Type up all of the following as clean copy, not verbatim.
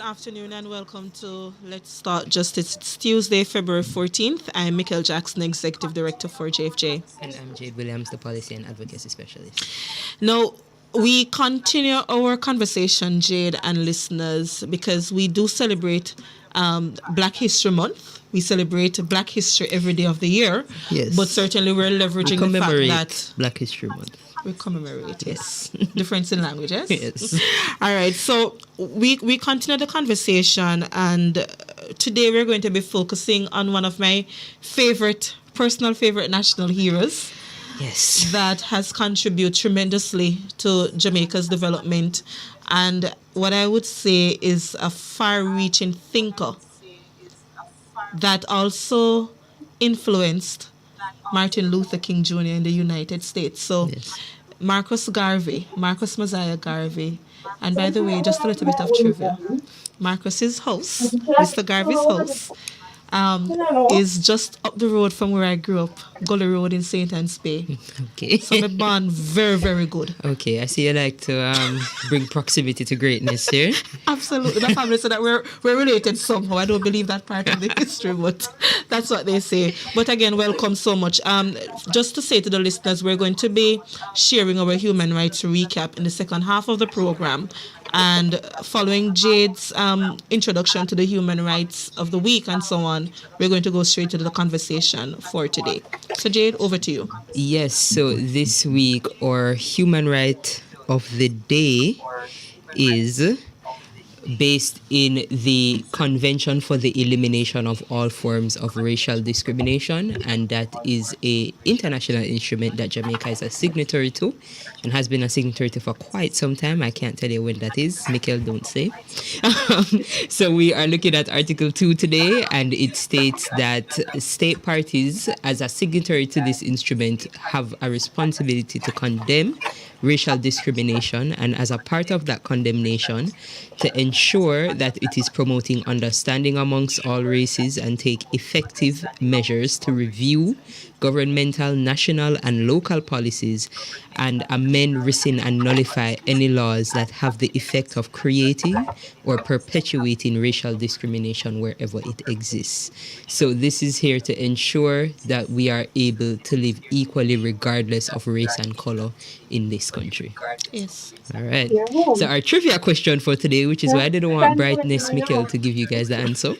afternoon and welcome to Let's Start Justice. It's Tuesday, February 14th. I'm Michael Jackson, Executive Director for JFJ. And I'm Jade Williams, the Policy and Advocacy Specialist. Now, we continue our conversation, Jade and listeners, because we do celebrate Black History Month. We celebrate Black History every day of the year. Yes. But certainly we're leveraging the fact that Black History Month. we commemorate, yes. Difference in languages. Yes. All right, so we continue the conversation, and today we're going to be focusing on one of my personal favorite national heroes. Yes. That has contributed tremendously to Jamaica's development, and what I would say is a far-reaching thinker that also influenced Martin Luther King Jr. in the United States. So Yes. Marcus Mosiah Garvey, and by the way, just a little bit of trivia. Marcus's house, Mr. Garvey's house, is just up the road from where I grew up, Gully Road in St. Anne's Bay. Okay. So my bond very, very good. Okay, I see you like to bring proximity to greatness here. Absolutely. The family said that we're related somehow. I don't believe that part of the history, but that's what they say. But again, welcome so much. Just to say to the listeners, we're going to be sharing our human rights recap in the second half of the program. And following Jade's introduction to the human rights of the week and so on, we're going to go straight to the conversation for today. So Jade, over to you. Yes, so this week our human right of the day is based in the Convention for the Elimination of All Forms of Racial Discrimination, and that is a international instrument that Jamaica is a signatory to and has been a signatory to for quite some time. I can't tell you when that is. Mikhail, don't say. So we are looking at Article 2 today, and it states that state parties, as a signatory to this instrument, have a responsibility to condemn racial discrimination, and as a part of that condemnation, to ensure that it is promoting understanding amongst all races and take effective measures to review governmental, national, and local policies and amend, rescind, and nullify any laws that have the effect of creating or perpetuating racial discrimination wherever it exists. So this is here to ensure that we are able to live equally regardless of race and color in this country. Yes. All right. So our trivia question for today, which is why I didn't want Brightness Mikhail to give you guys the answer,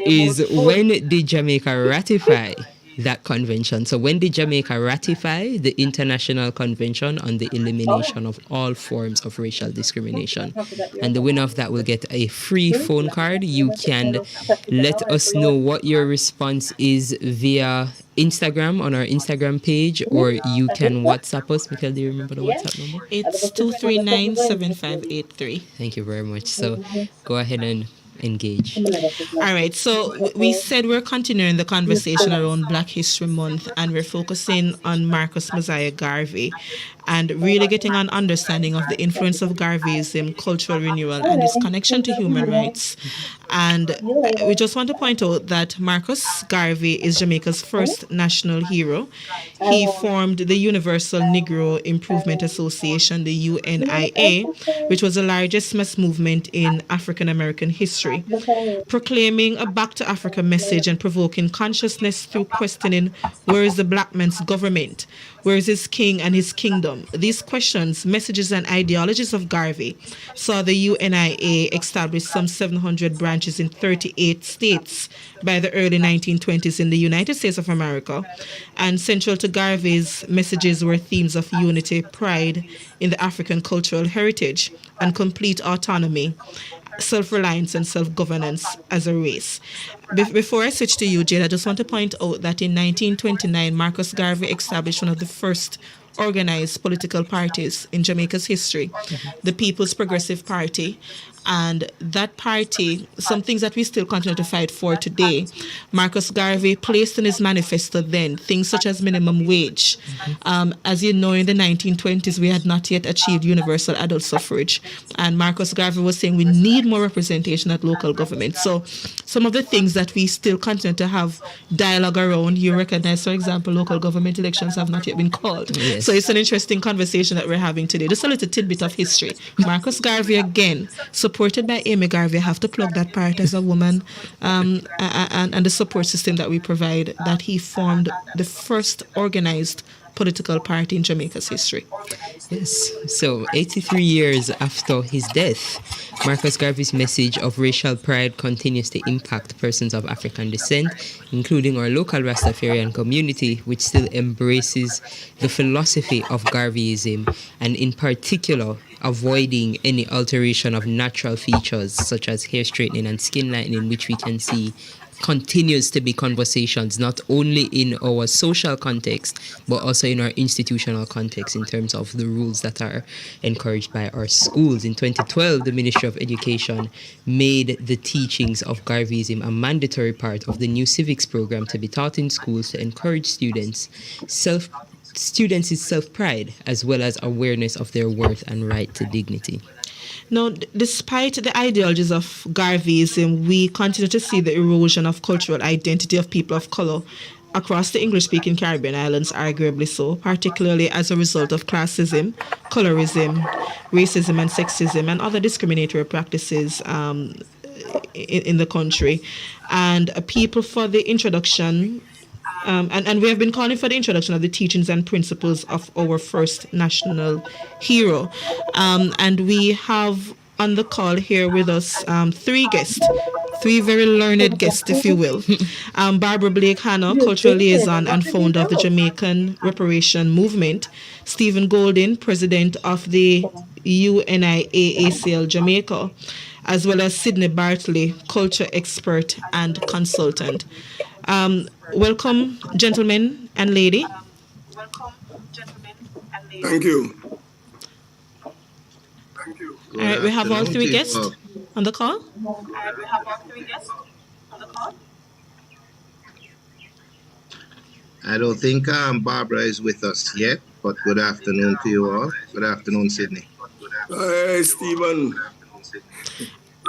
is when did Jamaica ratify that convention? So when did Jamaica ratify the International Convention on the Elimination of All Forms of Racial Discrimination? And the winner of that will get a free phone card. You can let us know what your response is via Instagram on our Instagram page, or you can WhatsApp us. Mikhail, do you remember the WhatsApp number? It's 239-7583. Thank you very much. So go ahead and engage. All right, so we said we're continuing the conversation around Black History Month, and we're focusing on Marcus Mosiah Garvey and really getting an understanding of the influence of Garveyism, cultural renewal, and its connection to human rights. And we just want to point out that Marcus Garvey is Jamaica's first national hero. He formed the Universal Negro Improvement Association, the UNIA, which was the largest mass movement in African American history, proclaiming a Back to Africa message and provoking consciousness through questioning where is the black man's government, where is his king and his kingdom. These questions, messages, and ideologies of Garvey saw the UNIA establish some 700 branches in 38 states by the early 1920s in the United States of America. And central to Garvey's messages were themes of unity, pride in the African cultural heritage, and complete autonomy, self-reliance, and self-governance as a race. Before I switch to you, Jade, I just want to point out that in 1929, Marcus Garvey established one of the first organized political parties in Jamaica's history, the People's Progressive Party. And that party, some things that we still continue to fight for today, Marcus Garvey placed in his manifesto then, things such as minimum wage. As you know, in the 1920s, we had not yet achieved universal adult suffrage. And Marcus Garvey was saying we need more representation at local government. So some of the things that we still continue to have dialogue around, you recognize, for example, local government elections have not yet been called. Yes. So it's an interesting conversation that we're having today. Just a little tidbit of history. Marcus Garvey, again, supported supported by Amy Garvey. I have to plug that part as a woman, and the support system that we provide, that he formed the first organized political party in Jamaica's history. Yes. So, 83 years after his death, Marcus Garvey's message of racial pride continues to impact persons of African descent, including our local Rastafarian community, which still embraces the philosophy of Garveyism, and in particular, avoiding any alteration of natural features such as hair straightening and skin lightening, which we can see continues to be conversations not only in our social context but also in our institutional context in terms of the rules that are encouraged by our schools. In 2012, the Ministry of Education made the teachings of Garveyism a mandatory part of the new civics program to be taught in schools to encourage students' self-pride as well as awareness of their worth and right to dignity. Now, despite the ideologies of Garveyism, we continue to see the erosion of cultural identity of people of color across the English-speaking Caribbean islands, arguably so, particularly as a result of classism, colorism, racism and sexism, and other discriminatory practices in the country. And people for the introduction and we have been calling for the introduction of the teachings and principles of our first national hero. And we have on the call here with us three guests, three very learned guests, if you will. Barbara Blake Hanna, cultural liaison and founder of the Jamaican Reparation Movement. Stephen Golding, president of the UNIAACL Jamaica, as well as Sydney Bartley, culture expert and consultant. Welcome, gentlemen and lady. Thank you. All right, we have all three guests on the call. I don't think Barbara is with us yet, but good afternoon to you all. Good afternoon, Sydney. Hey, Stephen.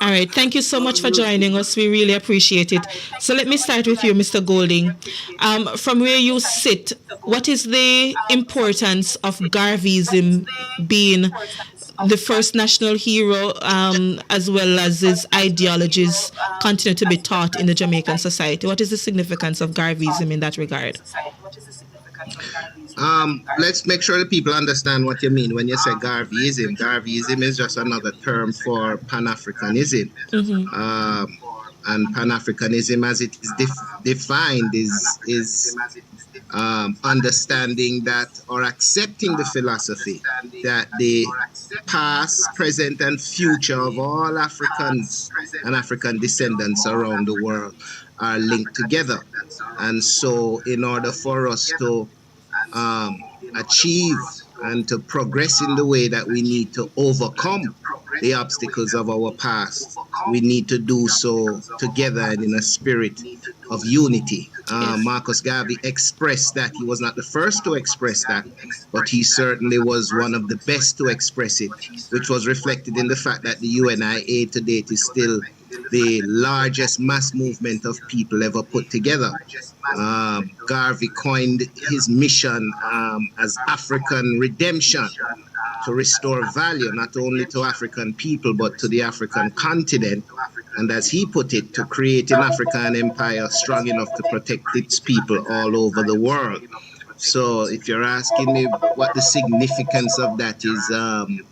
All right, thank you so much for joining us. We really appreciate it. So let me start with you, Mr. Golding. From where you sit, what is the importance of Garveyism being the first national hero, as well as his ideologies continue to be taught in the Jamaican society? What is the significance of Garveyism in that regard? Let's make sure that people understand what you mean when you say Garveyism. Garveyism is just another term for Pan-Africanism. And Pan-Africanism, as it is defined, is understanding that or accepting the philosophy that the past, present, and future of all Africans and African descendants around the world are linked together. And so in order for us to achieve and to progress in the way that we need to overcome the obstacles of our past, we need to do so together and in a spirit of unity. Marcus Garvey expressed that. He was not the first to express that, but he certainly was one of the best to express it, which was reflected in the fact that the UNIA to date is still the largest mass movement of people ever put together. Garvey coined his mission as African redemption, to restore value not only to African people but to the African continent, and as he put it, to create an African empire strong enough to protect its people all over the world. So if you're asking me what the significance of that is,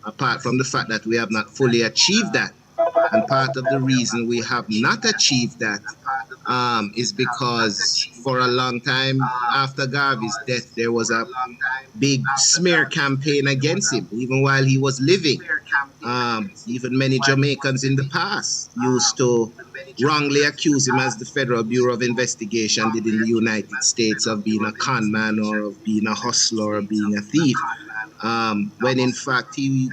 apart from the fact that we have not fully achieved that, and part of the reason we have not achieved that is because for a long time after Garvey's death, there was a big smear campaign against him, even while he was living. Even many Jamaicans in the past used to wrongly accuse him, as the Federal Bureau of Investigation did in the United States, of being a con man or of being a hustler or being a thief. When in fact he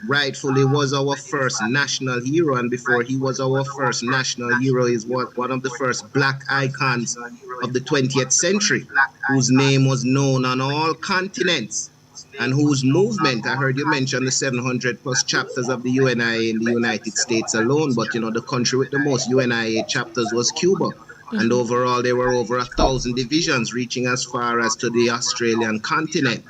rightfully was our first national hero, and before he was our first national hero, is one of the first black icons of the 20th century, whose name was known on all continents, and whose movement, I heard you mention the 700 plus chapters of the UNIA in the United States alone, but you know, the country with the most UNIA chapters was Cuba. And overall, there were over 1,000 divisions reaching as far as to the Australian continent.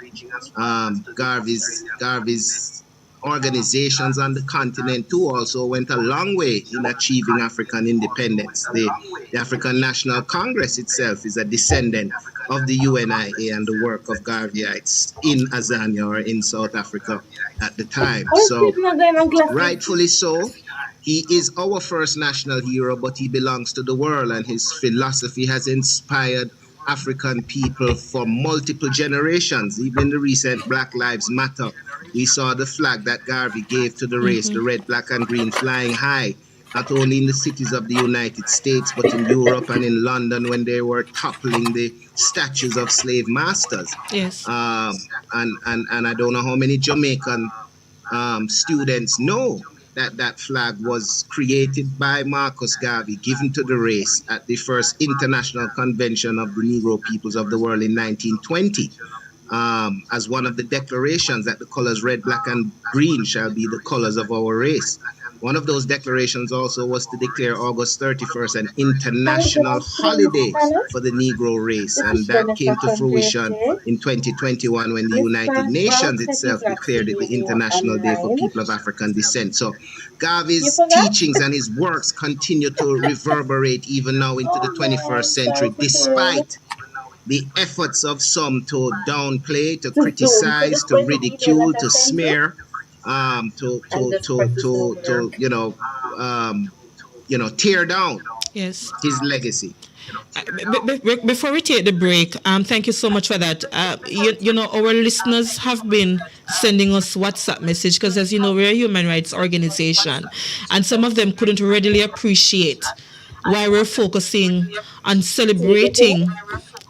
Garvey's organizations on the continent too also went a long way in achieving African independence. The African National Congress itself is a descendant of the UNIA and the work of Garveyites in Azania or in South Africa at the time. So rightfully so, he is our first national hero, but he belongs to the world, and his philosophy has inspired African people for multiple generations. Even in the recent Black Lives Matter, we saw the flag that Garvey gave to the race, the red, black, and green, flying high, not only in the cities of the United States, but in Europe and in London when they were toppling the statues of slave masters. Yes. And I don't know how many Jamaican students know that flag was created by Marcus Garvey, given to the race at the first International Convention of the Negro Peoples of the World in 1920, as one of the declarations that the colors red, black, and green shall be the colors of our race. One of those declarations also was to declare August 31st an international holiday for the Negro race, and that came to fruition in 2021 when the United Nations itself declared it the International Day for People of African Descent. So Garvey's teachings and his works continue to reverberate even now into the 21st century, despite the efforts of some to downplay, to criticize, to ridicule, to smear, to tear down Yes. his legacy. Before we take the break, thank you so much for that. Our listeners have been sending us WhatsApp message because, as you know, we're a human rights organization, and some of them couldn't readily appreciate why we're focusing on celebrating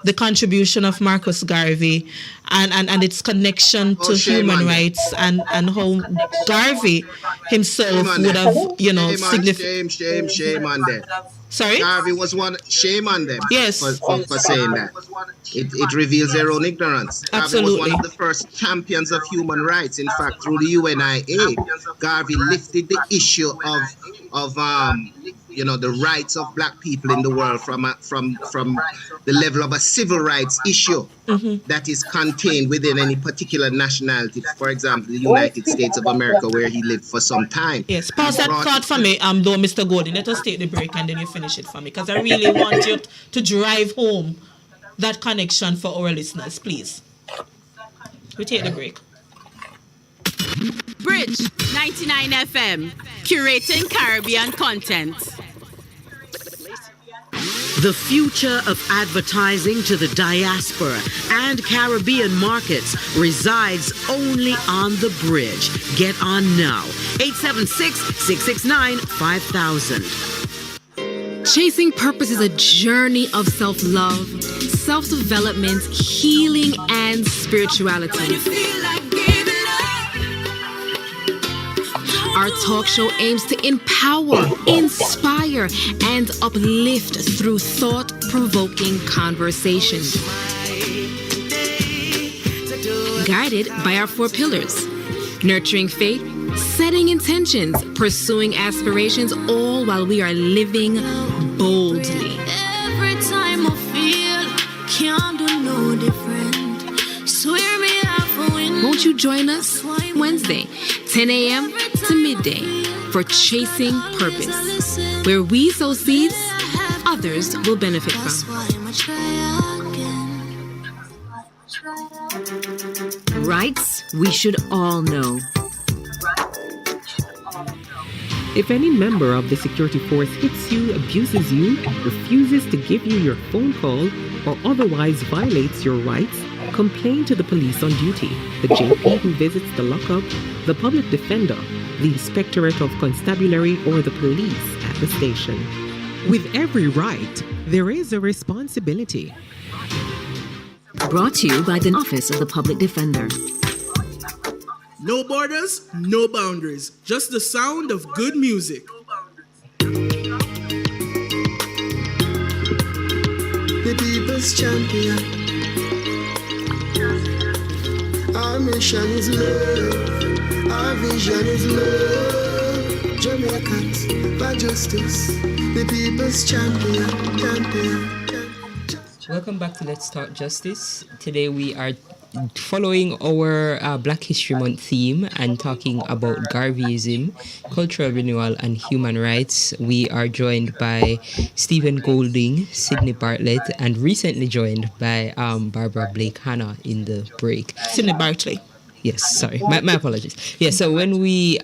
the contribution of Marcus Garvey and its connection to human rights and how Garvey himself would have, Shame on them. Sorry? Garvey was one, shame on them Yes. for saying that. It reveals their own ignorance. Absolutely. Garvey was one of the first champions of human rights. In fact, through the UNIA, Garvey lifted the issue of the rights of black people in the world from the level of a civil rights issue that is contained within any particular nationality. For example, the United States of America, where he lived for some time. Yes, pause that thought for me, though, Mr. Gordon. Let us take the break and then you finish it for me, because I really want you to drive home that connection for our listeners, please. We take the break. Bridge 99 FM, curating Caribbean content. The future of advertising to the diaspora and Caribbean markets resides only on the bridge. Get on now. 876-669-5000. Chasing purpose is a journey of self-love, self-development, healing, and spirituality. Our talk show aims to empower, inspire, and uplift through thought-provoking conversations. Guided by our 4 pillars: nurturing faith, setting intentions, pursuing aspirations, all while we are living boldly. Every time I feel can't do no different. Swear me out for win. Won't you join us Wednesday, 10 a.m. to midday for Chasing Purpose, where we sow seeds others will benefit from. Rights we should all know. If any member of the security force hits you, abuses you, refuses to give you your phone call, or otherwise violates your rights, complain to the police on duty, the JP who visits the lockup, the public defender, the Inspectorate of Constabulary, or the police at the station. With every right, there is a responsibility. Brought to you by the Office of the Public Defender. No borders, no boundaries, just the sound of good music. The people's champion. Our mission is love. Our vision is love. Jamaicans for justice. The people's champion. Welcome back to Let's Talk Justice. Today we are following our Black History Month theme and talking about Garveyism, cultural renewal, and human rights, we are joined by Stephen Golding, Sydney Bartlett, and recently joined by Barbara Blake Hanna in the break. Sydney Bartley. Yes, sorry. My apologies. Yeah, so when we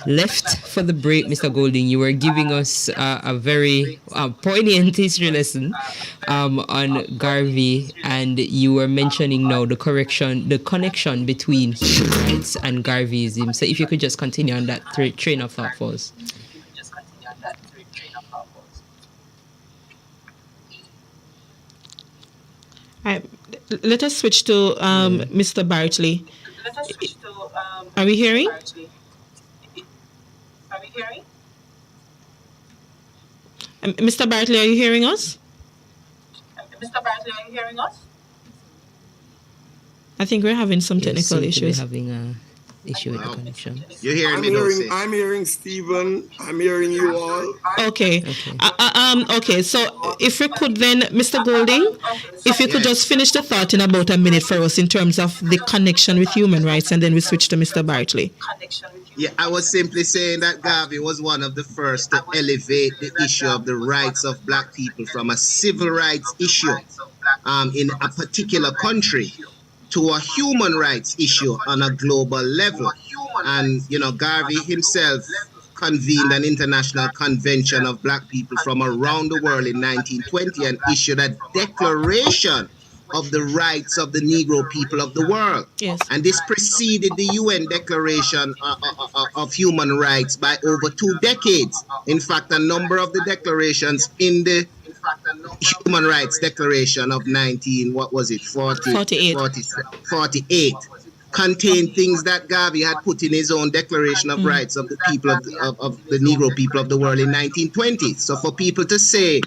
left for the break, Mr. Golding, you were giving us a very poignant history lesson on Garvey, and you were mentioning now the connection between human rights and Garveyism. So if you could just continue on that train of thought for us. Let us switch to Mr. Bartley. Are we hearing? Mr. Bartley, are you hearing us? I think we're having some technical issues. Having a issue with the connection. You're hearing me? I'm hearing Stephen. I'm hearing you all. Okay. Okay. So if we could then, Mr. Golding, if you could just finish the thought in about a minute for us in terms of the connection with human rights, and then we switch to Mr. Bartley. Yeah, I was simply saying that Garvey was one of the first to elevate the issue of the rights of black people from a civil rights issue in a particular country to a human rights issue on a global level. And, Garvey himself convened an international convention of black people from around the world in 1920 and issued a declaration of the rights of the Negro people of the world. Yes. And this preceded the UN Declaration of Human Rights by over 2 decades. In fact, a number of the declarations in the Human Rights Declaration of 48 contained things that Garvey had put in his own Declaration of Rights of the people of the Negro people of the world in 1920. So for people to say,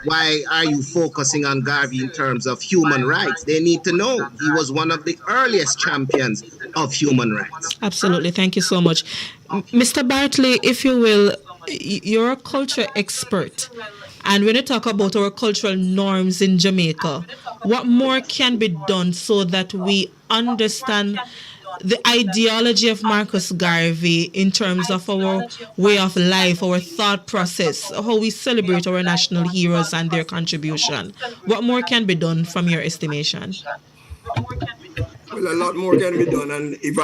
why are you focusing on Garvey in terms of human rights? They need to know he was one of the earliest champions of human rights. Absolutely. Thank you so much. Mr. Bartley, if you will, you're a culture expert. And when you talk about our cultural norms in Jamaica, what more can be done so that we understand the ideology of Marcus Garvey in terms of our way of life, our thought process, how we celebrate our national heroes and their contribution? What more can be done from your estimation? Well, a lot more can be done, and if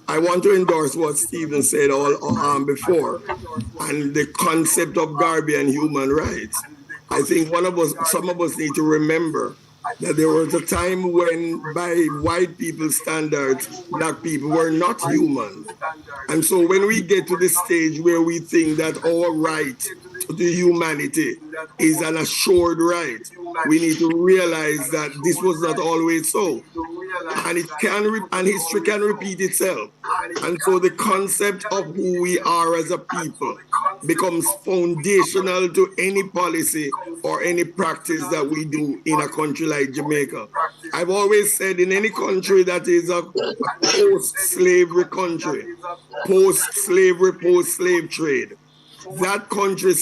I want to endorse what Stephen said all before, and the concept of Garvey and human rights. I think some of us need to remember that there was a time when, by white people's standards, black people were not human. And so when we get to the stage where we think that our right to the humanity is an assured right, we need to realize that this was not always so. And history can repeat itself. And so the concept of who we are as a people becomes foundational to any policy or any practice that we do in a country like Jamaica. I've always said in any country that is a post-slavery country, post-slavery, post-slave trade, that country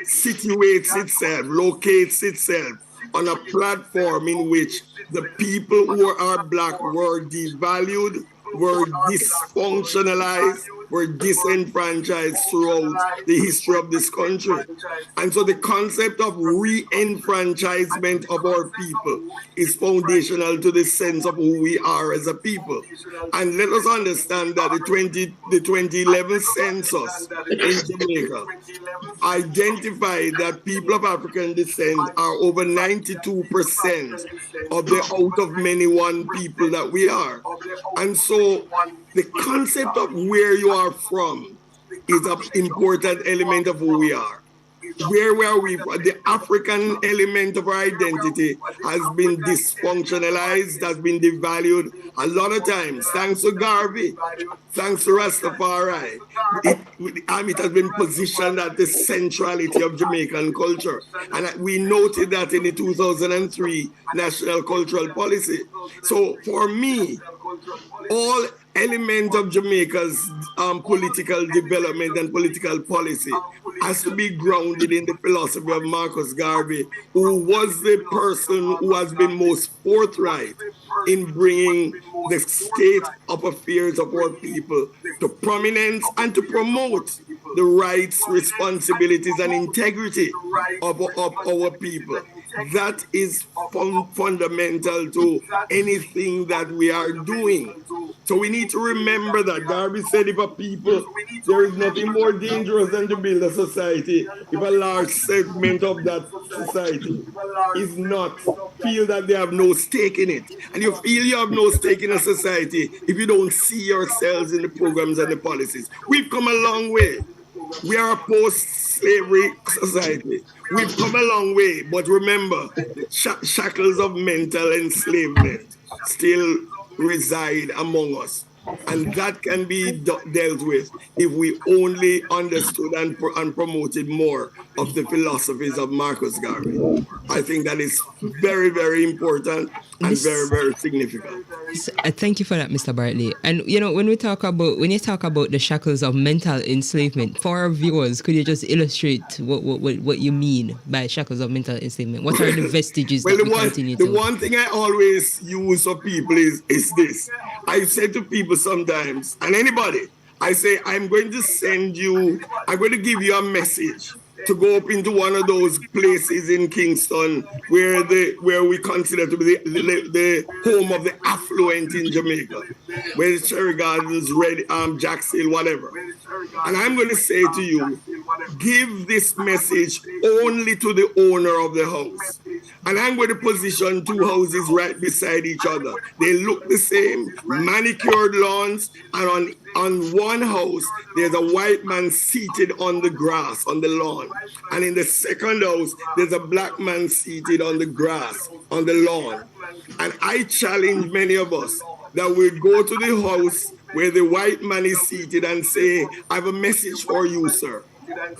situates itself, locates itself on a platform in which the people who are black were devalued, were dysfunctionalized, were disenfranchised throughout the history of this country. And so the concept of re-enfranchisement of our people is foundational to the sense of who we are as a people. And let us understand that the 2011 census in Jamaica identified that people of African descent are over 92% of the out of many one people that we are. And so the concept of where you are from is an important element of who we are. Where were we? The African element of our identity has been dysfunctionalized, has been devalued a lot of times. Thanks to Garvey, thanks to Rastafari, it has been positioned at the centrality of Jamaican culture. And we noted that in the 2003 National Cultural Policy. So for me, all element of Jamaica's political development and political policy has to be grounded in the philosophy of Marcus Garvey, who was the person who has been most forthright in bringing the state of affairs of our people to prominence and to promote the rights, responsibilities, and integrity of our people. That is fundamental to anything that we are doing. So we need to remember that Garvey said, if a people, there is nothing more dangerous than to build a society if a large segment of that society is not feel that they have no stake in it. And you feel you have no stake in a society if you don't see yourselves in the programs and the policies. We've come a long way. We are a post-slavery society. We've come a long way, but remember, the shackles of mental enslavement still reside among us. And that can be dealt with if we only understood and promoted more of the philosophies of Marcus Garvey. I think that is very, very important and very, very significant. Thank you for that, Mr. Bartley. And when you talk about the shackles of mental enslavement, for our viewers, could you just illustrate what you mean by shackles of mental enslavement? What are the vestiges that we continue to? The one thing I always use for people is this. I say to people sometimes, and anybody, I say, I'm going to give you a message to go up into one of those places in Kingston where we consider to be the home of the affluent in Jamaica, where the Cherry Gardens, Jack's Hill, whatever. And I'm going to say to you, give this message only to the owner of the house. And I'm going to position two houses right beside each other. They look the same, manicured lawns, and on one house, there's a white man seated on the grass, on the lawn. And in the second house, there's a black man seated on the grass, on the lawn. And I challenge many of us that we go to the house where the white man is seated and say, I have a message for you, sir.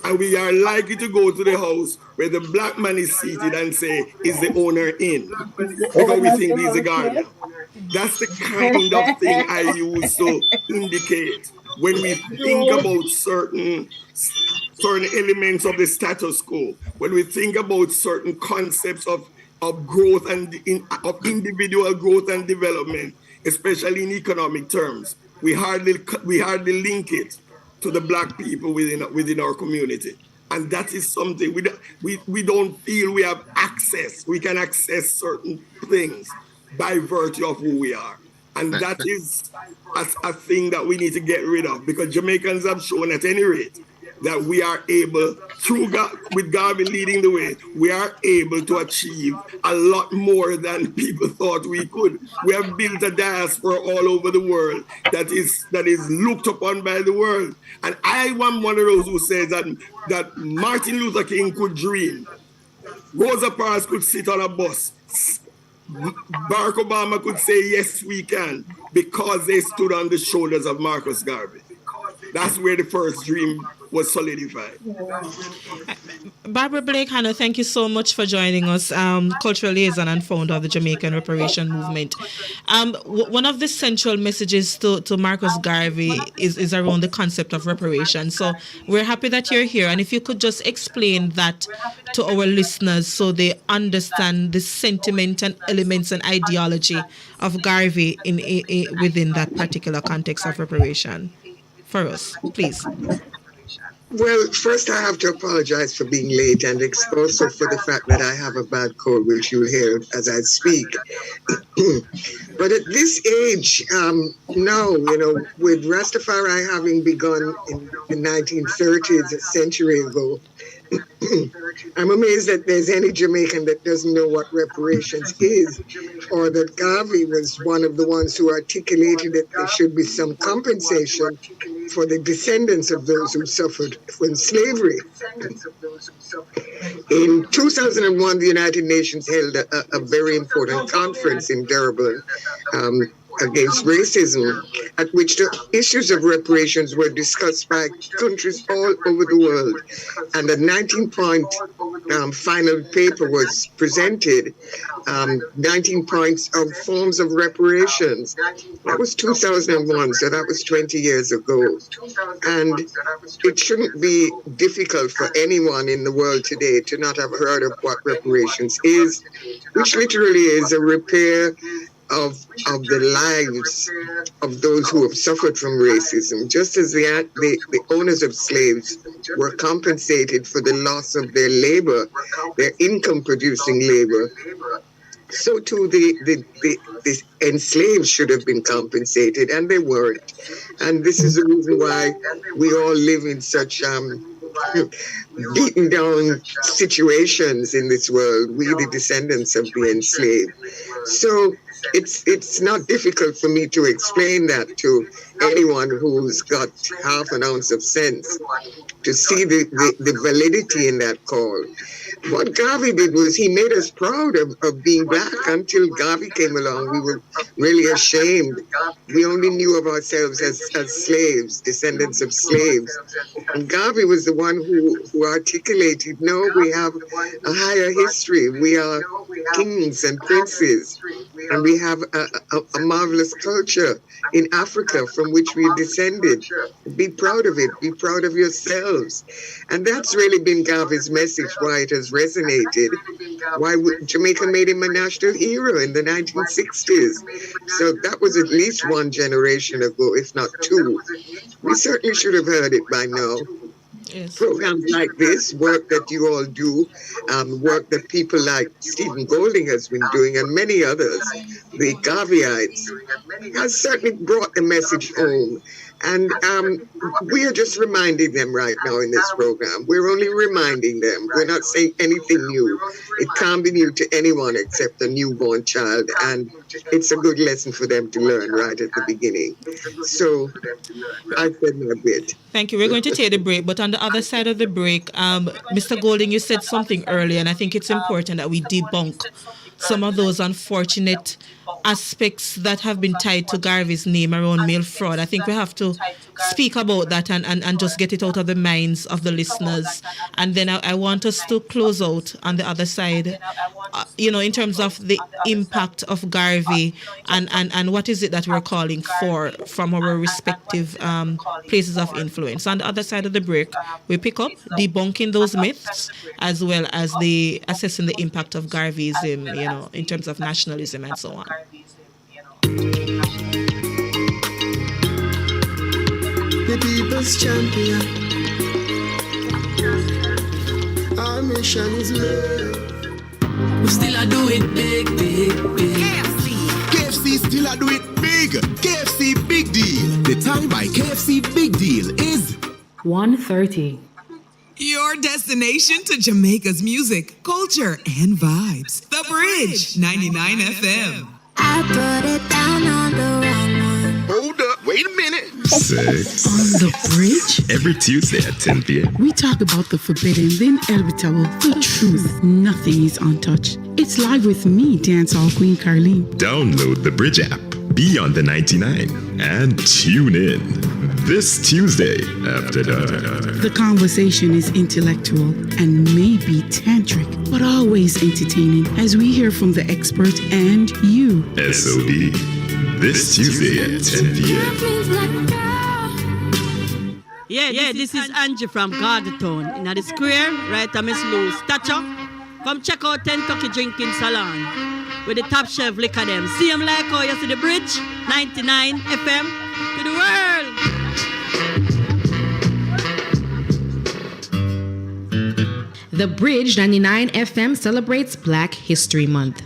And we are likely to go to the house where the black man is seated and say, is the owner in? Because we think he's a gardener. That's the kind of thing I use to indicate when we think about certain elements of the status quo, when we think about certain concepts of growth and of individual growth and development, especially in economic terms, we hardly link it to the black people within our community. And that is something we don't feel we have access. We can access certain things by virtue of who we are. And that is a thing that we need to get rid of, because Jamaicans have shown at any rate that we are able, with Garvey leading the way, we are able to achieve a lot more than people thought we could. We have built a diaspora all over the world that is looked upon by the world. And I am one of those who says that Martin Luther King could dream. Rosa Parks could sit on a bus. Barack Obama could say, yes, we can, because they stood on the shoulders of Marcus Garvey. That's where the first dream was solidified. Barbara Blake Hanna, thank you so much for joining us, cultural liaison and founder of the Jamaican Reparation Movement. One of the central messages to Marcus Garvey is around the concept of reparation. So we're happy that you're here. And if you could just explain that to our listeners so they understand the sentiment and elements and ideology of Garvey within that particular context of reparation for us, please. Well, first I have to apologize for being late, and also for the fact that I have a bad cold, which you'll hear as I speak. But at this age, now, with Rastafari having begun in the 1930s, a century ago, I'm amazed that there's any Jamaican that doesn't know what reparations is, or that Garvey was one of the ones who articulated that there should be some compensation for the descendants of those who suffered from slavery. In 2001, the United Nations held a very important conference in Durban against racism, at which the issues of reparations were discussed by countries all over the world. And a 19-point final paper was presented, 19 points of forms of reparations. That was 2001, so that was 20 years ago. And it shouldn't be difficult for anyone in the world today to not have heard of what reparations is, which literally is a repair of the lives of those who have suffered from racism, just as the owners of slaves were compensated for the loss of their labor, their income-producing labor. So too the enslaved should have been compensated, and they weren't. And this is the reason why we all live in such beaten down situations in this world, we the descendants of the enslaved. So it's not difficult for me to explain that to anyone who's got half an ounce of sense, to see the validity in that call. What Garvey did was he made us proud of being black. Until Garvey came along, we were really ashamed. We only knew of ourselves as slaves, descendants of slaves. And Garvey was the one who articulated, no, we have a higher history. We are kings and princes. And we have a marvelous culture in Africa from which we descended. Be proud of it. Be proud of yourselves. And that's really been Garvey's message, why it has resonated, why Jamaica made him a national hero in the 1960s. So that was at least one generation ago, if not two. We certainly should have heard it by now. Yes. Programs like this, work that you all do, work that people like Stephen Golding has been doing, and many others, the Garveyites, has certainly brought the message home. And we are just reminding them right now in this program. We're only reminding them. We're not saying anything new. It can't be new to anyone except a newborn child. And it's a good lesson for them to learn right at the beginning. So I said my bit. Thank you. We're going to take the break. But on the other side of the break, Mr. Golding, you said something earlier, and I think it's important that we debunk some of those unfortunate aspects that have been tied to Garvey's name around mail fraud. I think we have to speak about that and just get it out of the minds of the listeners. And then I want us to close out on the other side, in terms of the impact of Garvey and what is it that we're calling for from our respective places of influence. On the other side of the break, we pick up debunking those myths as well as the assessing the impact of Garveyism, in terms of nationalism and so on. The people's champion. Our mission is love. We still a do it big, big, big. KFC still a do it big. KFC Big Deal. The time by KFC Big Deal is 1:30. Your destination to Jamaica's music, culture, and vibes. The Bridge, 99 FM. I put it down on the wrong one. Hold up, wait a minute. 6. On the Bridge? Every Tuesday at 10 p.m. We talk about the forbidden, the inevitable, the truth. Nothing is untouched. It's live with me, dancehall queen Carlene. Download the Bridge app, be on the 99, and tune in this Tuesday after dark. The conversation is intellectual and maybe tantric, but always entertaining as we hear from the expert and you. SOD, this Tuesday at 10 p.m. Yeah, this is Angie from Gardertown. In the square, right at Miss Lou's statue. Come check out Kentucky Drinking Salon with the top chef liquor them. See them like how you see the Bridge, 99 FM to the world. The Bridge 99 FM celebrates Black History Month.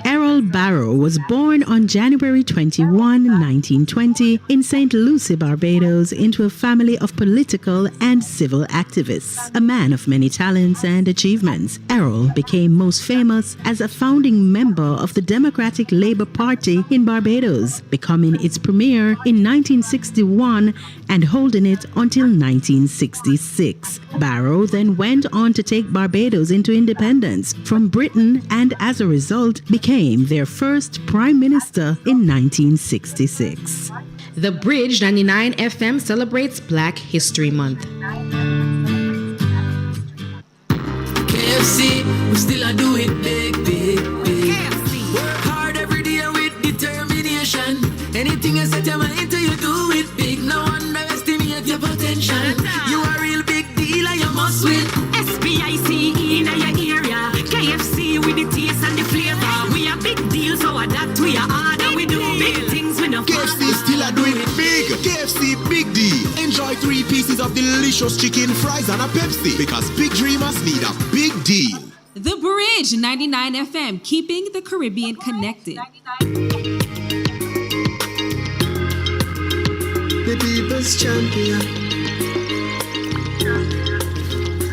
Errol Barrow was born on January 21, 1920 in St. Lucie, Barbados, into a family of political and civil activists. A man of many talents and achievements, Errol became most famous as a founding member of the Democratic Labour Party in Barbados, becoming its premier in 1961 and holding it until 1966. Barrow then went on to take Barbados into independence from Britain and as a result became their first prime minister in 1966. The Bridge 99 FM celebrates Black History Month. KFC, we still a do it big, big, big. Work hard every day with determination. Anything you set your mind to, you do it big. No underestimate your potential. You a real big deal and you must win. SPICE in your area. KFC with the taste and the flavor. We a big deal, so that we are hard and we do big things with no KFC still a do it big. KFC Big D. Enjoy 3 pieces of delicious chicken, fries, and a Pepsi. Because big dreamers need a big deal. The Bridge 99 FM, keeping the Caribbean connected. The people's champion.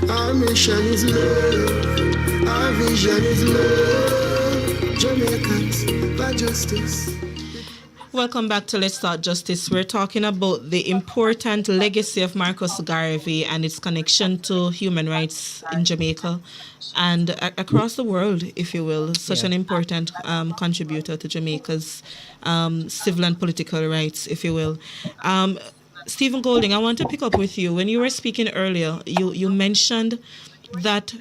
Our mission is love. Our vision is love. Jamaicans for justice. Welcome back to Let's Talk Justice. We're talking about the important legacy of Marcus Garvey and its connection to human rights in Jamaica and across the world, if you will. Such an important contributor to Jamaica's civil and political rights, if you will. Stephen Golding, I want to pick up with you. When you were speaking earlier, you mentioned that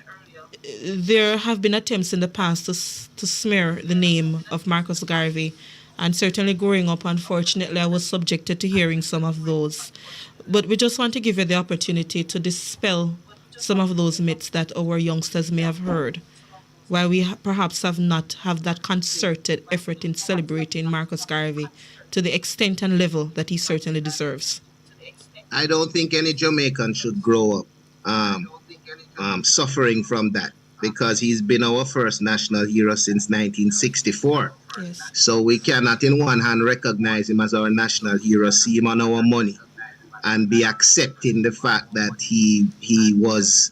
there have been attempts in the past to smear the name of Marcus Garvey. And certainly growing up, unfortunately, I was subjected to hearing some of those. But we just want to give you the opportunity to dispel some of those myths that our youngsters may have heard, while we perhaps have not have that concerted effort in celebrating Marcus Garvey to the extent and level that he certainly deserves. I don't think any Jamaican should grow up suffering from that, because he's been our first national hero since 1964. Yes. So we cannot in one hand recognize him as our national hero, see him on our money, and be accepting the fact that he was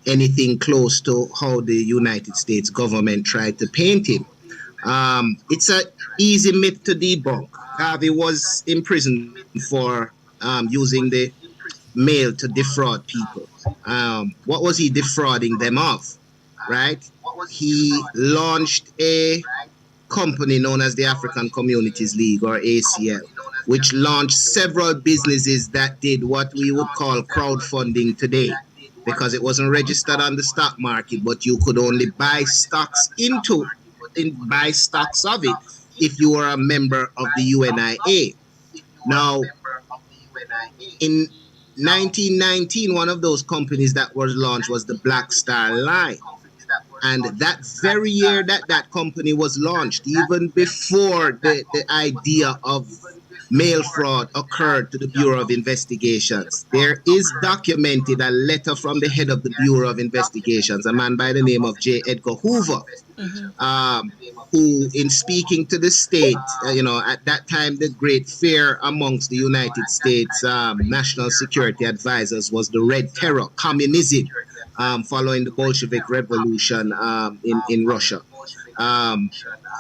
anything close to how the United States government tried to paint him. It's an easy myth to debunk. Garvey was imprisoned for using the mail to defraud people. What was he defrauding them of, right? He launched a company known as the African Communities League, or ACL, which launched several businesses that did what we would call crowdfunding today, because it wasn't registered on the stock market, but you could only buy stocks of it if you were a member of the UNIA. Now, in 1919, one of those companies that was launched was the Black Star Line. And that very year that company was launched, even before the idea of mail fraud occurred to the Bureau of Investigations, there is documented a letter from the head of the Bureau of Investigations, a man by the name of J. Edgar Hoover, who, in speaking to the state, at that time, the great fear amongst the United States national security advisors was the Red Terror, communism, following the Bolshevik Revolution in Russia.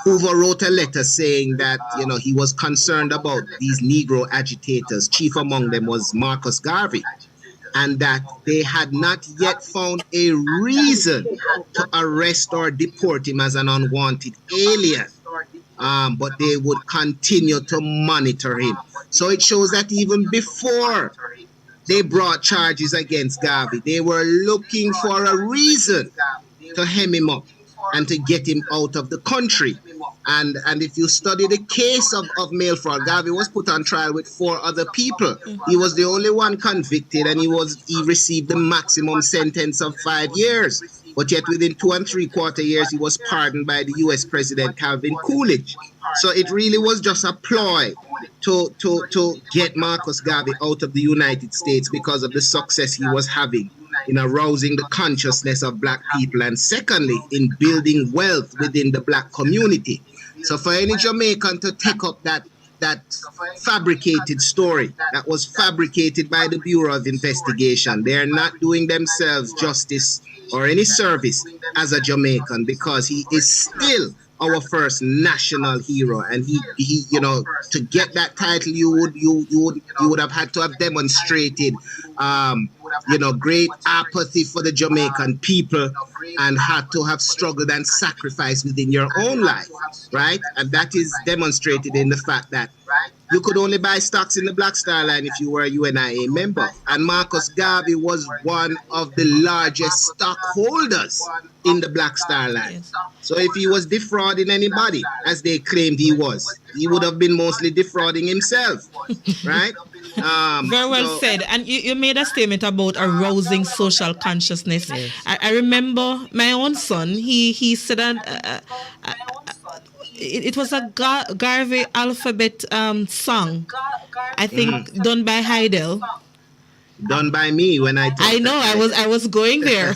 Hoover wrote a letter saying that, he was concerned about these Negro agitators. Chief among them was Marcus Garvey, and that they had not yet found a reason to arrest or deport him as an unwanted alien. But they would continue to monitor him. So it shows that even before they brought charges against Garvey, they were looking for a reason to hem him up and to get him out of the country. And if you study the case of mail fraud, Garvey was put on trial with 4 other people. He was the only one convicted, and he received the maximum sentence of 5 years. But yet within 2 3/4 years, he was pardoned by the US President Calvin Coolidge. So it really was just a ploy to get Marcus Garvey out of the United States because of the success he was having in arousing the consciousness of Black people, and secondly, in building wealth within the Black community. So for any Jamaican to take up that fabricated story that was fabricated by the Bureau of Investigation, they're not doing themselves justice or any service as a Jamaican, because he is still our first national hero, and he to get that title, you would have had to have demonstrated great apathy for the Jamaican people and had to have struggled and sacrificed within your own life, right? And that is demonstrated in the fact that you could only buy stocks in the Black Star Line if you were a UNIA member. And Marcus Garvey was one of the largest stockholders in the Black Star Line. So if he was defrauding anybody, as they claimed he was, he would have been mostly defrauding himself, right? Very well said. And you made a statement about arousing social consciousness. Yes. I remember my own son, he said that it was a Garvey alphabet song, I think, done by Heidel. Done by me when I know, I was going there.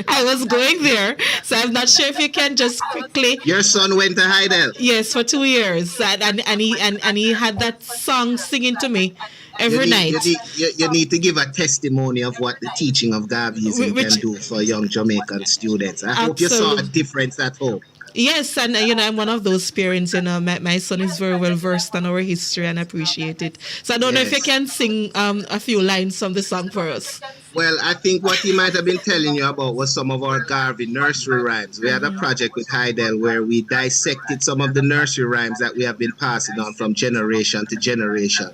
I was going there. So I'm not sure if you can just quickly. Your son went to Heidel? Yes, for 2 years. And he had that song singing to me every night. You need to give a testimony of what the teaching of Garveyism can do for young Jamaican students. I hope you saw a difference at home. Yes, and I'm one of those parents. My son is very well versed on our history and appreciate it. So I don't know if you can sing a few lines from the song for us. Well, I think what he might have been telling you about was some of our Garvey nursery rhymes. We had a project with Heidel where we dissected some of the nursery rhymes that we have been passing on from generation to generation.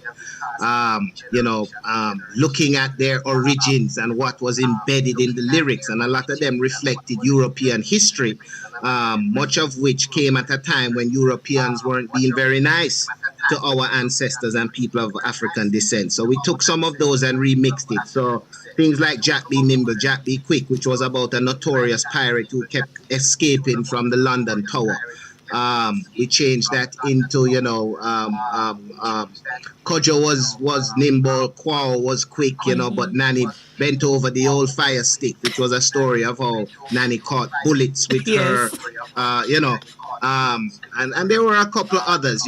Looking at their origins and what was embedded in the lyrics, and a lot of them reflected European history, much of which came at a time when Europeans weren't being very nice to our ancestors and people of African descent. So we took some of those and remixed it. So things like Jack Be Nimble, Jack Be Quick, which was about a notorious pirate who kept escaping from the London Tower. We changed that into, Kojo was nimble, Kwao was quick, but Nanny bent over the old fire stick, which was a story of how Nanny caught bullets with her, and there were a couple of others,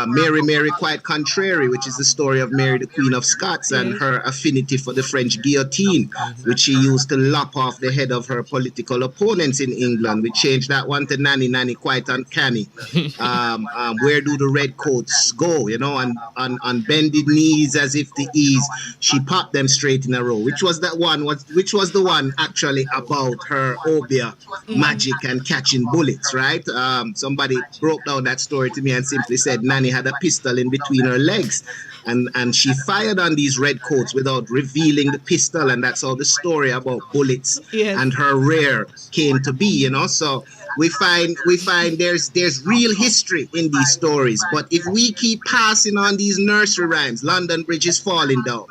Mary Quite Contrary, which is the story of Mary the Queen of Scots and her affinity for the French guillotine, which she used to lop off the head of her political opponents in England. We changed that one to Nanny Quite Uncanny. Where do the red coats go? On bended knees as if to ease, she popped them straight in a row. Which was the one actually about her obia magic and catching bullets, right? Somebody broke down that story to me and simply said Nanny had a pistol in between her legs and she fired on these red coats without revealing the pistol, and that's how the story about bullets and her rear came to be, So we find there's real history in these stories. But if we keep passing on these nursery rhymes, London Bridge is falling down,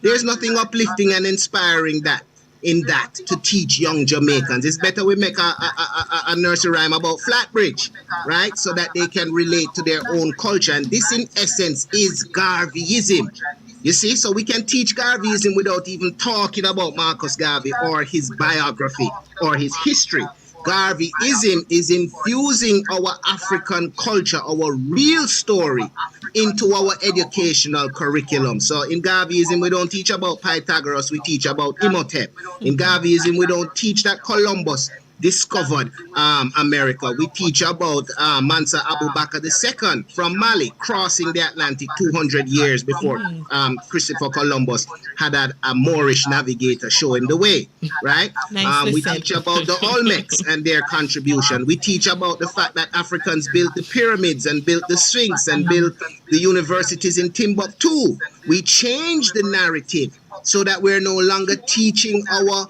there's nothing uplifting and inspiring to teach young Jamaicans. It's better we make a nursery rhyme about Flatbridge, right? So that they can relate to their own culture. And this, in essence, is Garveyism. You see, so we can teach Garveyism without even talking about Marcus Garvey or his biography or his history. Garveyism is infusing our African culture, our real story, into our educational curriculum. So in Garveyism, we don't teach about Pythagoras, we teach about Imhotep. In Garveyism, we don't teach that Columbus discovered America. We teach about Mansa Abu Bakr II from Mali crossing the Atlantic 200 years before Christopher Columbus had a Moorish navigator show him the way, right? We teach about the Olmecs and their contribution. We teach about the fact that Africans built the pyramids and built the Sphinx and built the universities in Timbuktu. We change the narrative so that we're no longer teaching our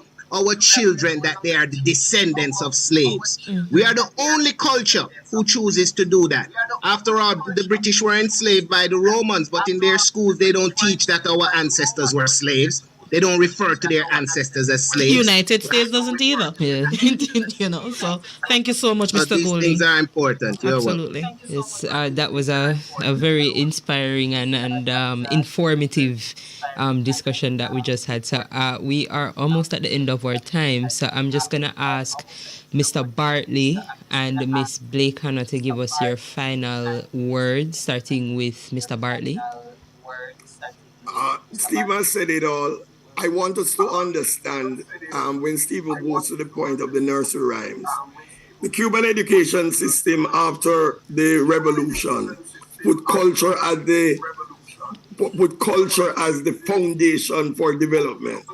children that they are the descendants of slaves. We are the only culture who chooses to do that. After all, the British were enslaved by the Romans, but in their schools they don't teach that our ancestors were slaves. They don't refer to their ancestors as slaves. United States doesn't either. Yeah. So thank you so much, Mr. Golding. These things are important. Absolutely. Yes, that was a very inspiring and informative discussion that we just had. So we are almost at the end of our time. So I'm just going to ask Mr. Bartley and Miss Blake Hannah to give us your final words, starting with Mr. Bartley. Stephen said it all. I want us to understand when Stephen goes to the point of the nursery rhymes. The Cuban education system after the revolution put culture at the put culture as the foundation for development.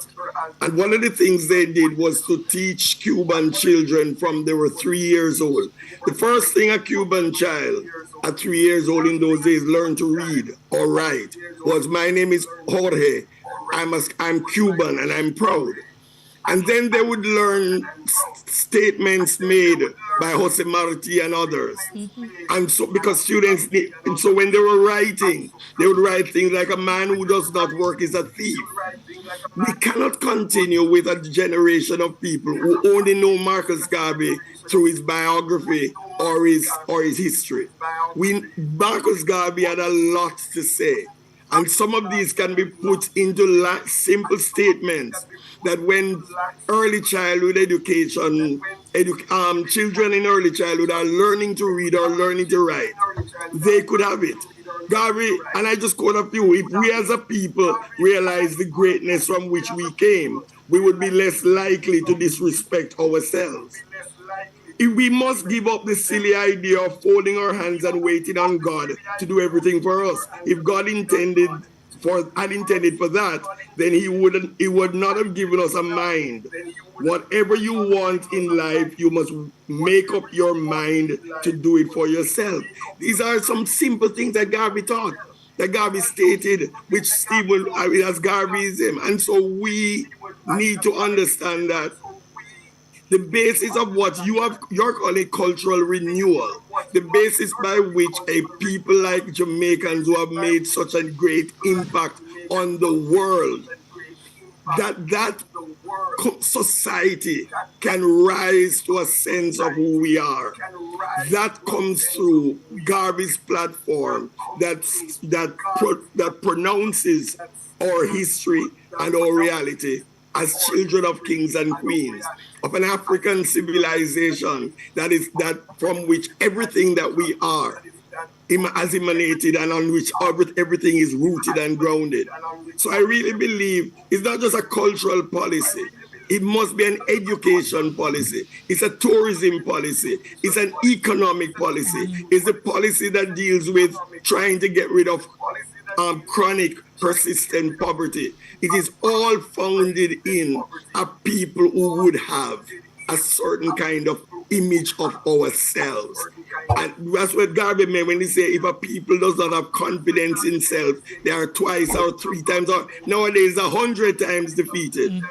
And one of the things they did was to teach Cuban children from they were 3 years old. The first thing a Cuban child at 3 years old in those days learned to read or write was, my name is Jorge, I'm Cuban and I'm proud. And then they would learn statements made by Jose Marti and others. And so, because students need, and so when they were writing, they would write things like, a man who does not work is a thief. We cannot continue with a generation of people who only know Marcus Garvey through his biography or his history. Marcus Garvey had a lot to say. And some of these can be put into simple statements that when early childhood education, children in early childhood are learning to read or learning to write, they could have it. Garvey, and I just quote a few, if we as a people realize the greatness from which we came, we would be less likely to disrespect ourselves. If we must give up the silly idea of folding our hands and waiting on God to do everything for us. If God had intended for that, then he would not have given us a mind. Whatever you want in life, you must make up your mind to do it for yourself. These are some simple things that Garvey taught, that Garvey stated, which Stephen as Garveyism. And so we need to understand that the basis of what you're calling cultural renewal, the basis by which a people like Jamaicans who have made such a great impact on the world, that society can rise to a sense of who we are. That comes through Garvey's platform that pronounces our history and our reality as children of kings and queens, of an African civilization that from which everything that we are has emanated and on which everything is rooted and grounded. So I really believe it's not just a cultural policy. It must be an education policy. It's a tourism policy. It's an economic policy. It's a policy that deals with trying to get rid of chronic, persistent poverty. It is all founded in a people who would have a certain kind of image of ourselves. And that's what Garvey meant when he said, if a people does not have confidence in self, they are twice or three times, or nowadays 100 times defeated.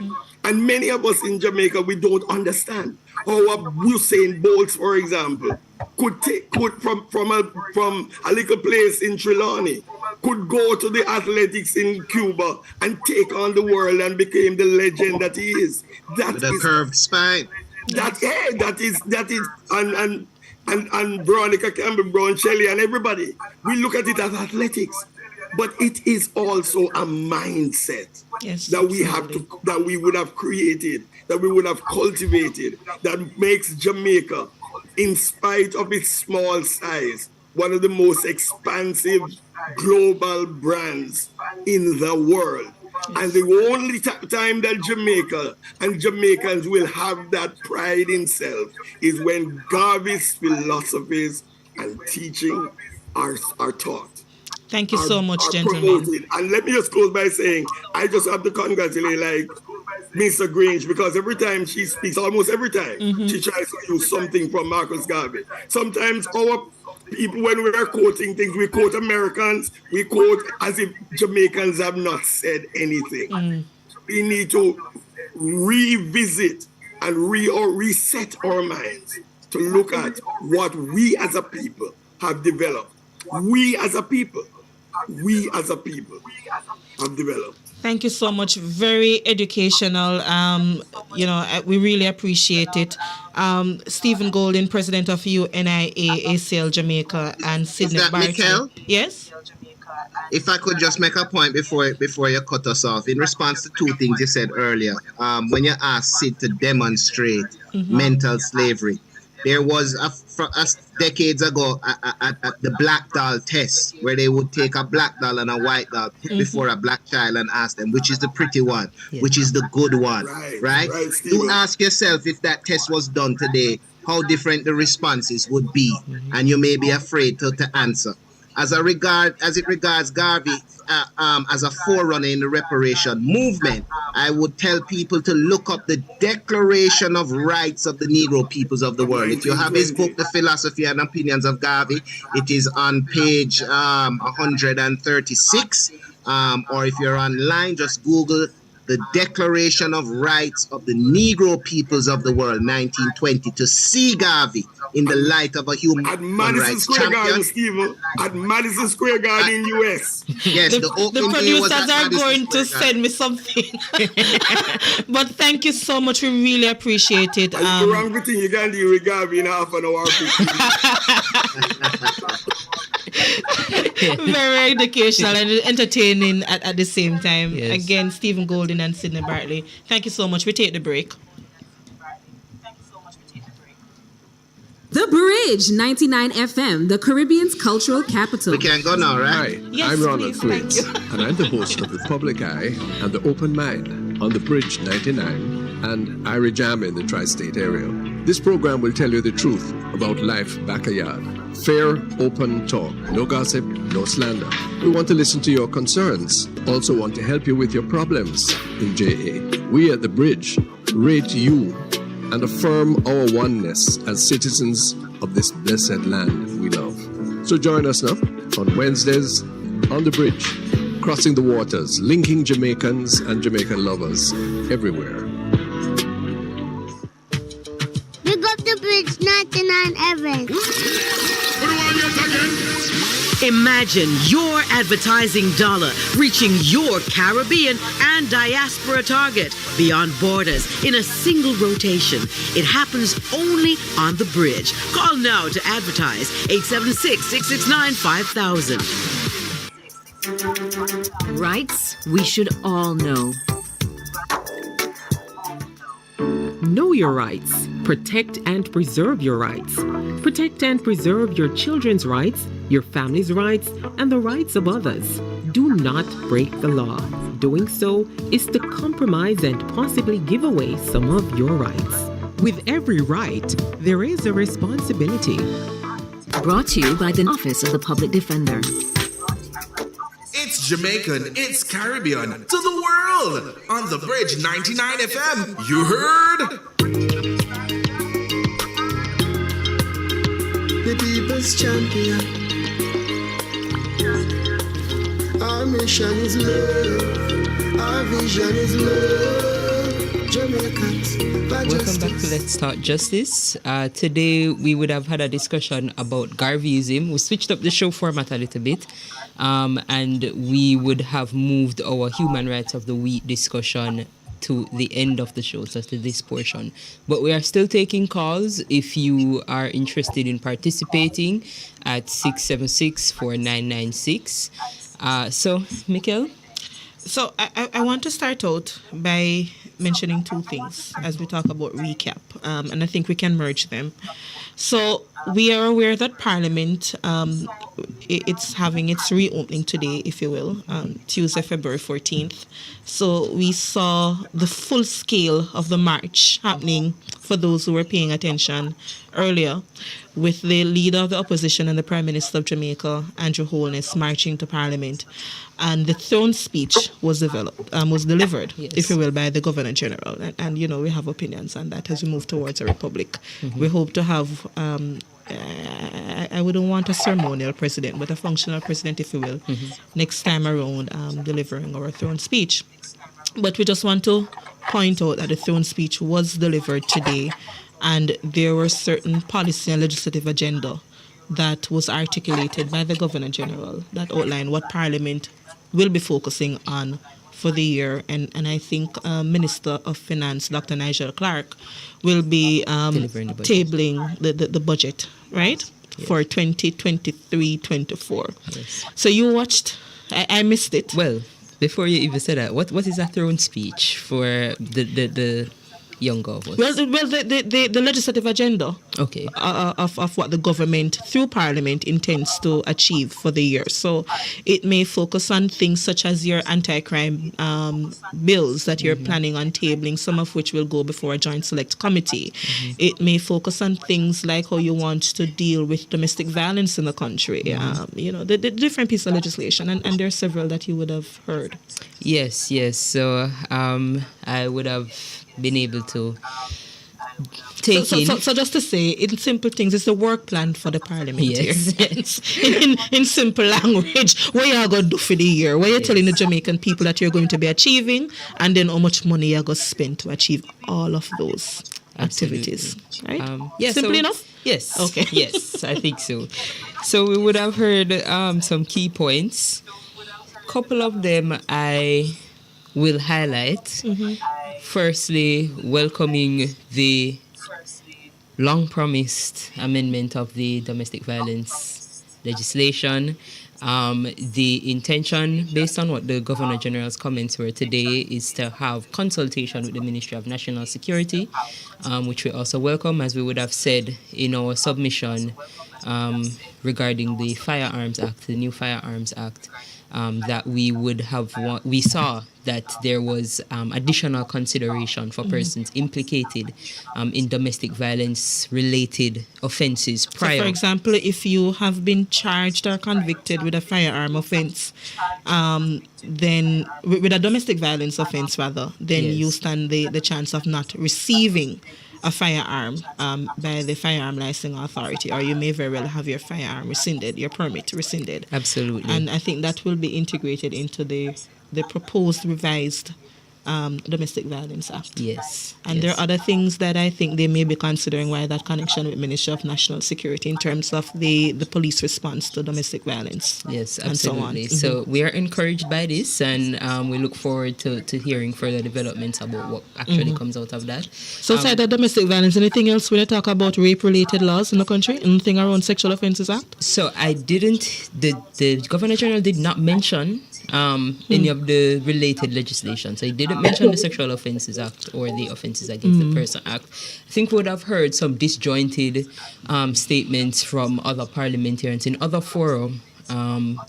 And many of us in Jamaica, we don't understand how Usain Bolt, for example, could from a little place in Trelawney, could go to the athletics in Cuba and take on the world and became the legend that he is. That with a curved spine. That is, and Veronica Campbell, Brown Shelley, and everybody. We look at it as athletics, but it is also a mindset that we would have created, that we would have cultivated, that makes Jamaica, in spite of its small size, one of the most expansive global brands in the world. And the only time that Jamaica and Jamaicans will have that pride in self is when Garvey's philosophies and teaching are taught. Thank you so much, gentlemen. Promoted. And let me just close by saying, I just have to congratulate Mr. Grange, because every time she speaks, almost every time, she tries to use something from Marcus Garvey. Sometimes our people, when we are quoting things, we quote Americans, we quote as if Jamaicans have not said anything. We need to revisit and reset our minds to look at what we as a people have developed. We as a people have developed. Thank you so much. Very educational. We really appreciate it. Stephen Golden, President of UNIA ACL Jamaica, and Sydney Barton. Yes? If I could just make a point before you cut us off, in response to two things you said earlier, when you asked Sid to demonstrate mental slavery, there was decades ago the black doll test, where they would take a black doll and a white doll, put before a black child and ask them, which is the pretty one, which is the good one, right? You ask yourself, if that test was done today, how different the responses would be, and you may be afraid to answer. as it regards Garvey as a forerunner in the reparation movement, I would tell people to look up the Declaration of Rights of the Negro Peoples of the World. If you have his book, The Philosophy and Opinions of Garvey, it is on page 136. Or if you're online, just Google the Declaration of Rights of the Negro Peoples of the World, 1920, to see Garvey in the light of a human rights champion. At Madison Square Garden in US. Yes, the producers are going to send me something. But thank you so much. We really appreciate it. The wrong thing you can do with Garvey in half an hour. Very educational and entertaining at the same time. Yes. Again, Stephen Golden and Sidney Bartley. Thank you so much. We take the break. The Bridge, 99 FM, the Caribbean's cultural capital. We can go now, right? Hi, Yes, I'm Ronald please, Flint, and I'm the host of The Public Eye and The Open Mind on The Bridge 99 and Irie Jam in the tri-state area. This program will tell you the truth about life back a yard. Fair, open talk, no gossip, no slander. We want to listen to your concerns, also want to help you with your problems in JA. We at The Bridge rate you and affirm our oneness as citizens of this blessed land we love. So join us now on Wednesdays on The Bridge, crossing the waters, linking Jamaicans and Jamaican lovers everywhere. Big up the Bridge 99 FM. Imagine your advertising dollar reaching your Caribbean and diaspora target beyond borders in a single rotation. It happens only on The Bridge. Call now to advertise 876-669-5000. Rights we should all know. Know your rights. Protect and preserve your rights. Protect and preserve your children's rights, your family's rights, and the rights of others. Do not break the law. Doing so is to compromise and possibly give away some of your rights. With every right, there is a responsibility. Brought to you by the Office of the Public Defender. It's Jamaican, it's Caribbean, to the world on The Bridge 99 FM. You heard? The people's champion. Our mission is love. Our vision is love. Jamaicans. Welcome back to Let's Talk Justice. Today we would have had a discussion about Garveyism. We switched up the show format a little bit, and we would have moved our Human Rights of the Week discussion to the end of the show, so to this portion. But we are still taking calls if you are interested in participating at 676-4996. So, Mikkel? So I want to start out by mentioning two things as we talk about recap, and I think we can merge them. So we are aware that Parliament, it's having its reopening today, if you will, Tuesday, February 14th. So we saw the full scale of the march happening for those who were paying attention earlier, with the leader of the opposition and the Prime Minister of Jamaica, Andrew Holness, marching to Parliament. And the throne speech was delivered, yes, if you will, by the Governor General. And you know, we have opinions on that as we move towards a republic. Mm-hmm. We hope to have, I wouldn't want a ceremonial president, but a functional president, if you will, mm-hmm, next time around, delivering our throne speech. But we just want to point out that the throne speech was delivered today, and there were certain policy and legislative agenda that was articulated by the Governor General that outlined what Parliament will be focusing on for the year. And I think Minister of Finance, Dr. Nigel Clark, will be tabling the budget, right? Yes. For 2023-24. Yes. So you watched, I missed it. Well, before you even said that, what is a throne speech for the younger of us? Well, the legislative agenda of what the government through Parliament intends to achieve for the year. So it may focus on things such as your anti-crime bills that you're planning on tabling, some of which will go before a joint select committee. It may focus on things like how you want to deal with domestic violence in the country. The different pieces of legislation, and there are several that you would have heard. Yes. So I would have been able to take So just to say, in simple things, it's a work plan for the parliamentarians. Yes. in simple language, what you are going to do for the year, what you're telling the Jamaican people that you're going to be achieving, and then how much money you're going to spend to achieve all of those activities. Right? Simple enough? Yes. Okay. Yes, I think so. So we would have heard some key points. Couple of them I will highlight. Firstly, welcoming the long-promised amendment of the domestic violence legislation. The intention, based on what the Governor General's comments were today, is to have consultation with the Ministry of National Security, which we also welcome, as we would have said in our submission regarding the Firearms Act, the new Firearms Act. That we saw that there was additional consideration for persons implicated in domestic violence related offenses prior. So for example, if you have been charged or convicted with a firearm offense, then with a domestic violence offense rather, then you stand the chance of not receiving a firearm by the firearm licensing authority, or you may very well have your firearm rescinded, your permit rescinded. Absolutely. And I think that will be integrated into the proposed revised Domestic Violence Act. Yes. And there are other things that I think they may be considering via that connection with Ministry of National Security in terms of the police response to domestic violence. Yes, absolutely. And so on. So we are encouraged by this, and we look forward to hearing further developments about what actually comes out of that. So aside that domestic violence, anything else when you talk about rape-related laws in the country? Anything around Sexual Offences Act? So I didn't, the Governor General did not mention any of the related legislation. So he didn't mention the Sexual Offences Act or the Offences Against the Person Act. I think we would have heard some disjointed statements from other parliamentarians in other forums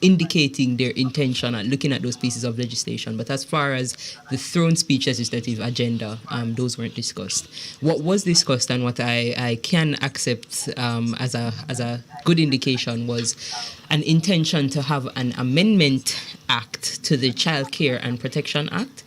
indicating their intention at looking at those pieces of legislation. But as far as the throne speech legislative agenda, those weren't discussed. What was discussed and what I can accept as a good indication was an intention to have an amendment act to the Child Care and Protection Act.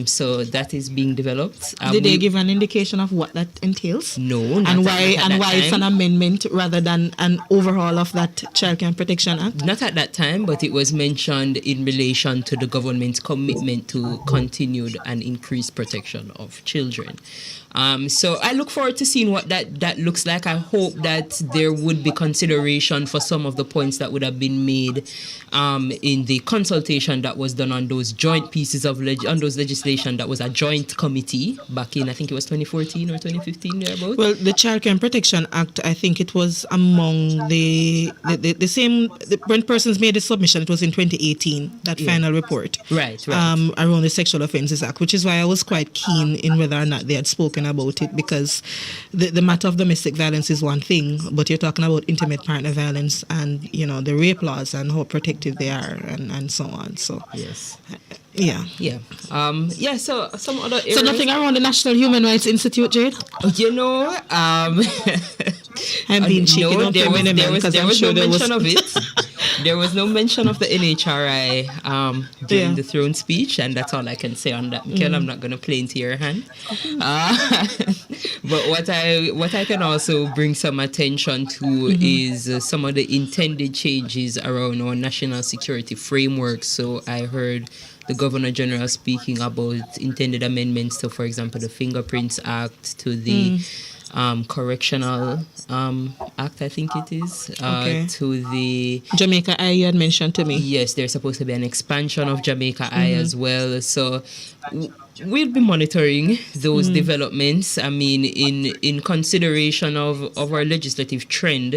So that is being developed. Did they give an indication of what that entails? No. And why it's an amendment rather than an overhaul of that Child Care and Protection Act? Not at that time, but it was mentioned in relation to the government's commitment to continued and increased protection of children. So I look forward to seeing what that looks like. I hope that there would be consideration for some of the points that would have been made in the consultation that was done on those joint pieces of those legislation that was a joint committee back in, I think it was 2014 or 2015 thereabouts. Well, the Child Care and Protection Act, I think it was among the same, when persons made the submission, it was in 2018, that final report. Right. Around the Sexual Offences Act, which is why I was quite keen in whether or not they had spoken about it, because the matter of domestic violence is one thing, but you're talking about intimate partner violence and, the rape laws and how protective they are and so on. So yes. Yeah. So some other areas. So nothing around the National Human Rights Institute, Jade? I'm being cheeky. No, there was no mention of it. There was no mention of the NHRI during the throne speech, and that's all I can say on that, Michael. I'm not going to play into your hand. But what I can also bring some attention to is some of the intended changes around our national security framework. So I heard the Governor General speaking about intended amendments to, for example, the Fingerprints Act, to the Correctional Act, I think it is, to the Jamaica Eye you had mentioned to me. Yes, there's supposed to be an expansion of Jamaica Eye as well. So we'll be monitoring those developments. I mean, in consideration of our legislative trend,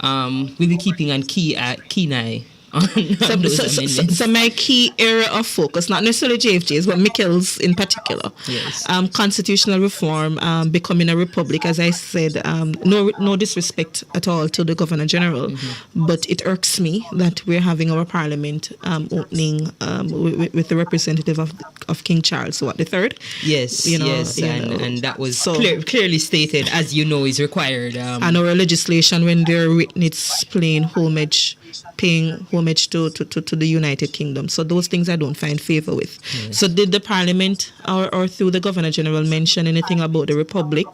we'll be keeping a keen eye So my key area of focus, not necessarily JFJ's, but Mikkel's in particular, yes. Constitutional reform, becoming a republic, as I said, no disrespect at all to the Governor General, but it irks me that we're having our Parliament opening with the representative of King Charles III. Yes, and that was clearly stated, as you know, is required. And our legislation, when they're written, it's paying homage to the United Kingdom. So those things I don't find favor with. Yes. So did the Parliament or through the Governor General mention anything about the Republic?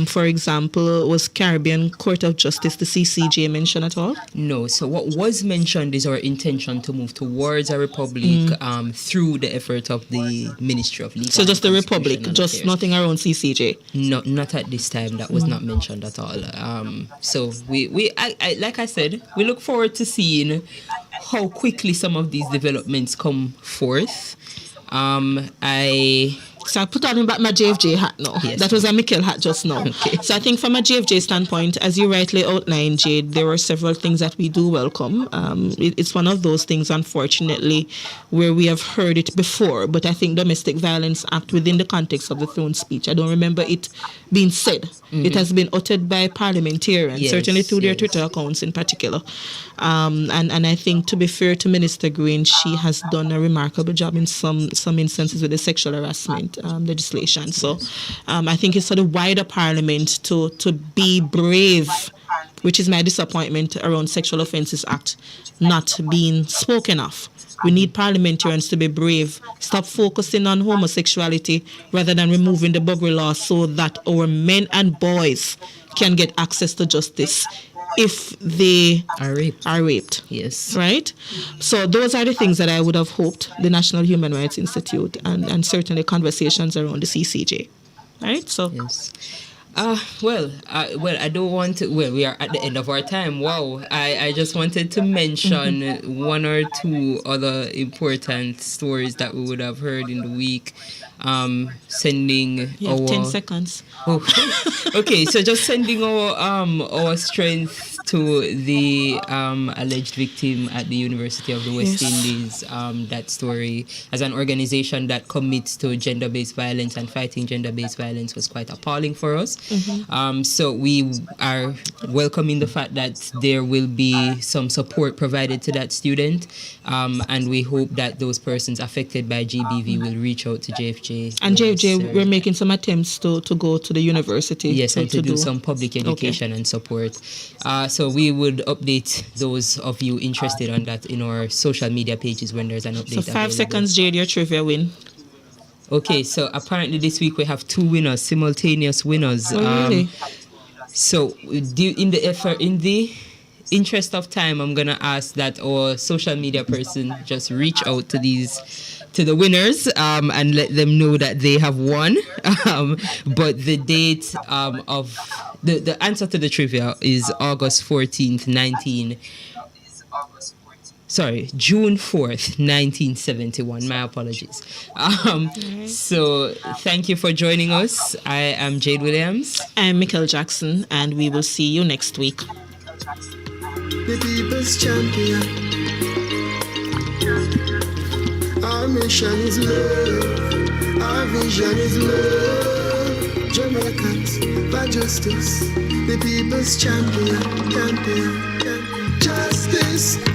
For example, was Caribbean Court of Justice, the CCJ, mentioned at all? No. So what was mentioned is our intention to move towards a republic through the effort of the Ministry of Legal. So just the Republic, Affairs. just nothing around CCJ? No, not at this time. That was not mentioned at all. So I like I said, we look forward to seeing how quickly some of these developments come forth. So I put on back my JFJ hat now. Yes. That was a Mikkel hat just now. Okay. So I think from a JFJ standpoint, as you rightly outlined, Jade, there were several things that we do welcome. It's one of those things, unfortunately, where we have heard it before, but I think Domestic Violence Act within the context of the throne speech, I don't remember it being said. It has been uttered by parliamentarians, certainly through their Twitter accounts in particular. And I think, to be fair to Minister Green, she has done a remarkable job in some instances with the sexual harassment legislation. So I think it's for the wider Parliament to be brave, which is my disappointment around Sexual Offences Act not being spoken of. We need parliamentarians to be brave, stop focusing on homosexuality rather than removing the buggery law so that our men and boys can get access to justice if they are raped. Yes. Right? So those are the things that I would have hoped the National Human Rights Institute and certainly conversations around the CCJ. Right? So yes. Well, I don't want to. Well, we are at the end of our time. Wow. I just wanted to mention one or two other important stories that we would have heard in the week. Sending you have 10 seconds. Oh, okay. So just sending our strength to the alleged victim at the University of the West Indies. That story, as an organization that commits to gender-based violence and fighting gender-based violence, was quite appalling for us. So we are welcoming the fact that there will be some support provided to that student, and we hope that those persons affected by GBV will reach out to JFJ. And JFJ, we're making some attempts to go to the university. Yes, and to do some public education and support. So we would update those of you interested on that in our social media pages when there's an update. So 5 seconds, Jade, your trivia win. Okay, so apparently this week we have 2 winners, simultaneous winners. Oh, really? So in the interest of time, I'm gonna ask that our social media person just reach out to the winners and let them know that they have won. But the date of the answer to the trivia is August 14th, June 4th, 1971. My apologies. So thank you for joining us. I am Jade Williams. I'm Mikkel Jackson, and we will see you next week. The people's champion. Our mission is love. Our vision is love. Jamaicans for justice. The people's champion.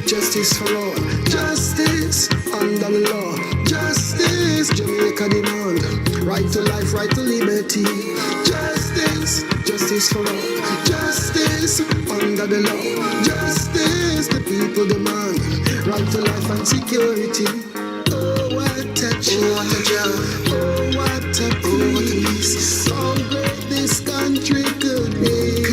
Justice for all. Justice under the law. Justice, Jamaica demand. Right to life, right to liberty. Justice for all. Justice under the law. Justice, the people demand. Right to life and security. Oh, what a job. Oh, what a peace. How great this country could be.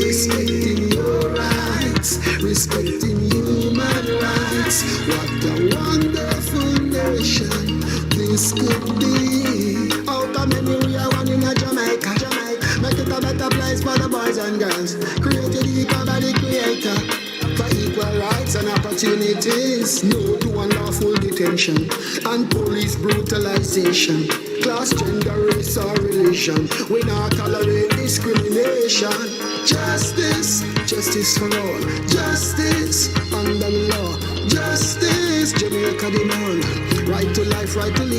Respecting your rights. Respecting human rights. What a wonderful nation this could be. Out of many we are one in a Jamaica. Make it a better place for the boys and girls. Created equal by the creator. For equal rights and opportunities. No to unlawful detention and police brutalization. class, gender, race, or religion. We not tolerate discrimination. Justice, justice for all. Justice under the law. Justice, Jamaica demand. Right to life, right to live.